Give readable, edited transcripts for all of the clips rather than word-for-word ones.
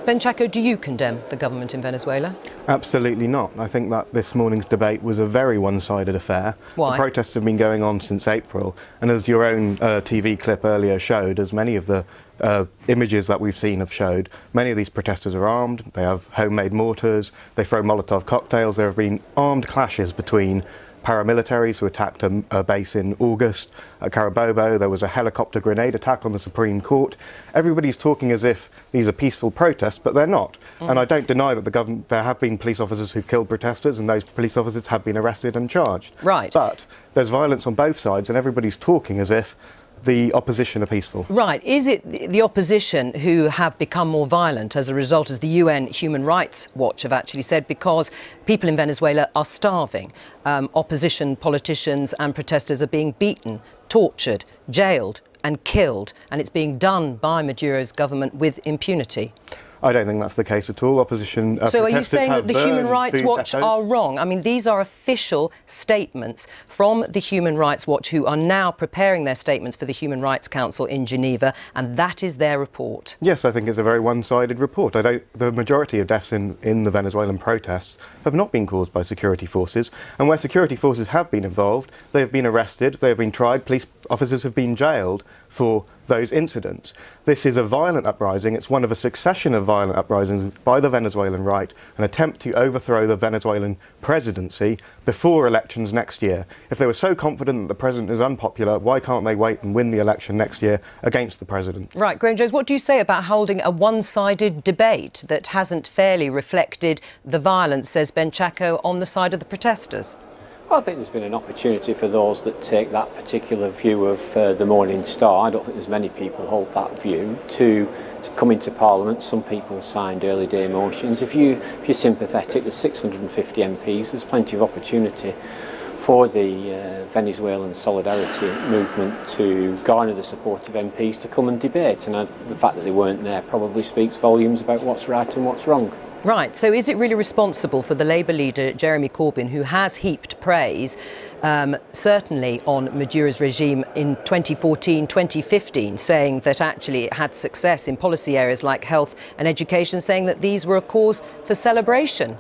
Ben Chaco, do you condemn the government in Venezuela? Absolutely not. I think that this morning's debate was a very one-sided affair. Why? The protests have been going on since April, and as your own TV clip earlier showed, as many of the images that we've seen have showed, many of these protesters are armed, they have homemade mortars, they throw Molotov cocktails. There have been armed clashes between paramilitaries who attacked a base in August at Carabobo. There was a helicopter grenade attack on the Supreme Court. Everybody's talking as if these are peaceful protests, but they're not. And I don't deny that there have been police officers who've killed protesters, and those police officers have been arrested and charged. Right. But there's violence on both sides, and everybody's talking as if the opposition are peaceful. Right. Is it the opposition who have become more violent as a result, as the UN Human Rights Watch have actually said, because people in Venezuela are starving? Opposition politicians and protesters are being beaten, tortured, jailed and killed, and it's being done by Maduro's government with impunity. I don't think that's the case at all. Opposition So are you saying that the Human Rights Watch are wrong? I mean, these are official statements from the Human Rights Watch, who are now preparing their statements for the Human Rights Council in Geneva, and that is their report. Yes, I think it's a very one-sided report. The majority of deaths in the Venezuelan protests have not been caused by security forces, and where security forces have been involved, they have been arrested, they have been tried, police officers have been jailed for those incidents. This is a violent uprising. It's one of a succession of violent uprisings by the Venezuelan right, an attempt to overthrow the Venezuelan presidency before elections next year. If they were so confident that the president is unpopular, why can't they wait and win the election next year against the president? Right, Graham Jones, what do you say about holding a one-sided debate that hasn't fairly reflected the violence, says Ben Chaco, on the side of the protesters? I think there's been an opportunity for those that take that particular view of the Morning Star. I don't think there's many people who hold that view to come into Parliament. Some people signed early day motions. If you're sympathetic, there's 650 MPs. There's plenty of opportunity for the Venezuelan solidarity movement to garner the support of MPs to come and debate. And the fact that they weren't there probably speaks volumes about what's right and what's wrong. Right, so is it really responsible for the Labour leader, Jeremy Corbyn, who has heaped praise, certainly on Maduro's regime in 2014, 2015, saying that actually it had success in policy areas like health and education, saying that these were a cause for celebration?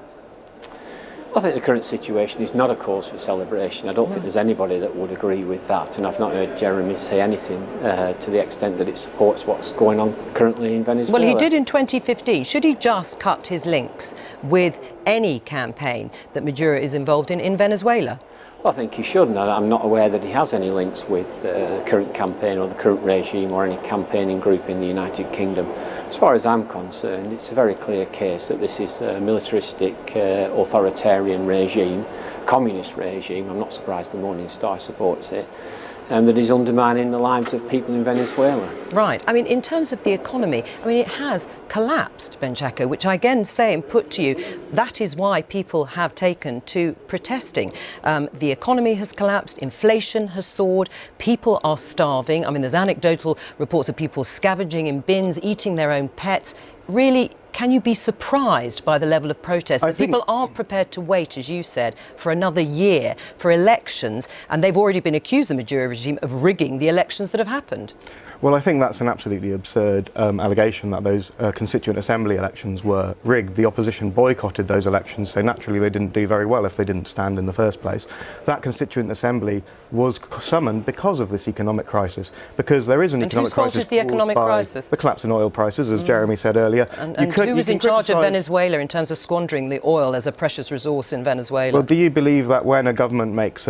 I think the current situation is not a cause for celebration. I don't think there's anybody that would agree with that, and I've not heard Jeremy say anything to the extent that it supports what's going on currently in Venezuela. Well, he did in 2015. Should he just cut his links with any campaign that Maduro is involved in Venezuela? Well, I think he should, and I'm not aware that he has any links with the current campaign or the current regime or any campaigning group in the United Kingdom. As far as I'm concerned, it's a very clear case that this is a militaristic, authoritarian regime, communist regime. I'm not surprised the Morning Star supports it, and that is undermining the lives of people in Venezuela. Right. I mean, in terms of the economy, I mean, it has collapsed, Ben Chaco, which I again say and put to you, that is why people have taken to protesting. The economy has collapsed, inflation has soared, people are starving. I mean, there's anecdotal reports of people scavenging in bins, eating their own pets. Really, can you be surprised by the level of protest? That people aren't prepared to wait, as you said, for another year for elections, and they've already been accused, the Maduro regime, of rigging the elections that have happened. Well, I think that's an absolutely absurd allegation that those constituent assembly elections were rigged. The opposition boycotted those elections, so naturally they didn't do very well if they didn't stand in the first place. That constituent assembly was summoned because of this economic crisis, because there is an economic crisis. And whose fault is the economic crisis? The collapse in oil prices, as Jeremy said earlier. And who was in charge of Venezuela in terms of squandering the oil as a precious resource in Venezuela? Well, do you believe that when a government makes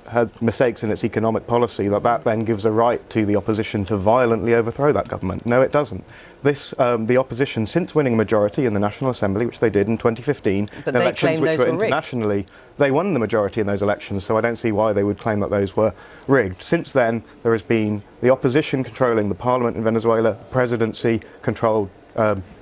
had mistakes in its economic policy, that then gives a right to the opposition to violently overthrow that government? No, it doesn't. The opposition, since winning a majority in the National Assembly, which they did in 2015, but elections which were internationally, they won the majority in those elections, so I don't see why they would claim that those were rigged. Since then, there has been the opposition controlling the parliament in Venezuela, the presidency controlled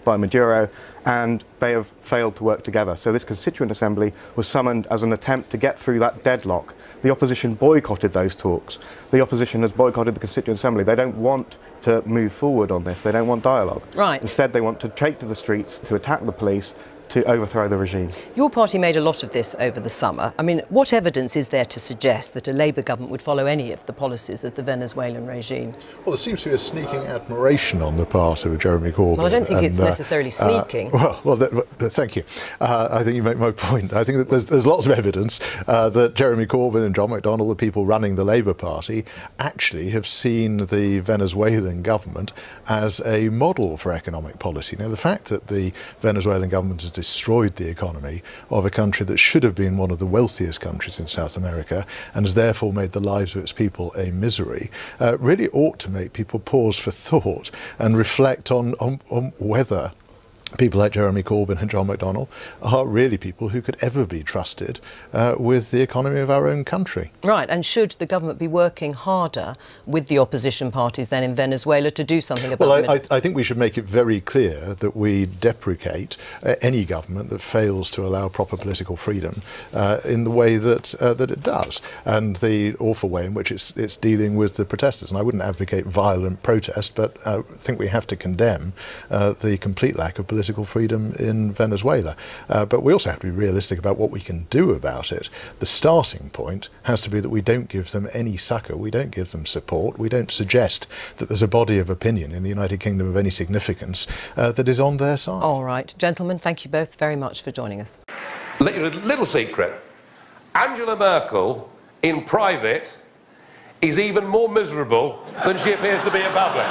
by Maduro, and they have failed to work together. So this Constituent Assembly was summoned as an attempt to get through that deadlock. The opposition boycotted those talks. The opposition has boycotted the Constituent Assembly. They don't want to move forward on this. They don't want dialogue. Right. Instead, they want to take to the streets to attack the police, to overthrow the regime. Your party made a lot of this over the summer. I mean, what evidence is there to suggest that a Labour government would follow any of the policies of the Venezuelan regime? Well, there seems to be a sneaking admiration on the part of Jeremy Corbyn. Well, I don't think it's necessarily sneaking. Thank you. I think you make my point. I think that there's lots of evidence that Jeremy Corbyn and John McDonnell, the people running the Labour Party, actually have seen the Venezuelan government as a model for economic policy. Now, the fact that the Venezuelan government has destroyed the economy of a country that should have been one of the wealthiest countries in South America and has therefore made the lives of its people a misery really ought to make people pause for thought and reflect on whether people like Jeremy Corbyn and John McDonnell are really people who could ever be trusted with the economy of our own country. Right, and should the government be working harder with the opposition parties then in Venezuela to do something about it? Well, I think we should make it very clear that we deprecate any government that fails to allow proper political freedom in the way that it does, and the awful way in which it's dealing with the protesters. And I wouldn't advocate violent protest, but I think we have to condemn the complete lack of political freedom in Venezuela. But we also have to be realistic about what we can do about it. The starting point has to be that we don't give them any succour, we don't give them support, we don't suggest that there's a body of opinion in the United Kingdom of any significance that is on their side. All right. Gentlemen, thank you both very much for joining us. Little secret. Angela Merkel, in private, is even more miserable than she appears to be in public.